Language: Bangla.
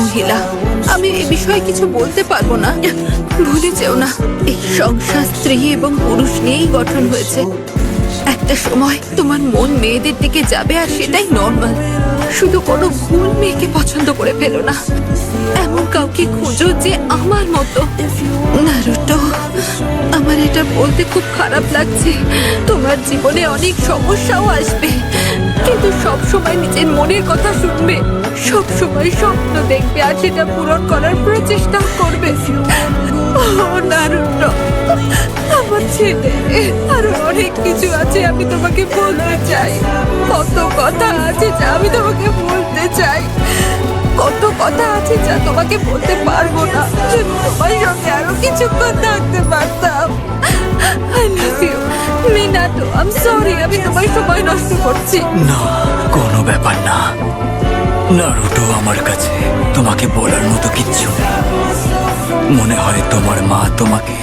মহিলা। আমি এ বিষয়ে কিছু বলতে পারবো না। ভুলে যেও না, এই সংসার স্ত্রী এবং পুরুষ নিয়েই গঠন হয়েছে। একটা সময় তোমার মন মেয়েদের দিকে যাবে, আর সেটাই নর্মাল। শুধু কোনো ভুল মেয়েকে পছন্দ করে ফেলো না। এমন কাউকে খুঁজো যে আমার মতো। নারুটো, আমার এটা বলতে খুব খারাপ লাগছে। তোমার জীবনে অনেক সমস্যাও আসবে, কিন্তু সব সময় নিজের মনের কথা শুনবে, সব সময় স্বপ্ন দেখবে, আর সেটা পূরণ করার প্রচেষ্টাও করবে। ও নারুটো, আমার ছেলে, আরো অনেক কিছু আছে আমি তোমাকে বলতে চাই। কত কথা আছে যা আমি তোমাকে বলতে চাই, কত কথা আছে যা তোমাকে বলতে পারবো না। যদি তোমার সঙ্গে আরো কিছুক্ষণ থাকতে পারতাম। I love you Minato. I am sorry, আমি তোমার সময় নষ্ট করছি। না, কোনো ব্যাপার না নারুটো। আমার কাছে তোমাকে বলার মতো কিচ্ছু নেই। মনে হয় তোমার মা তোমাকে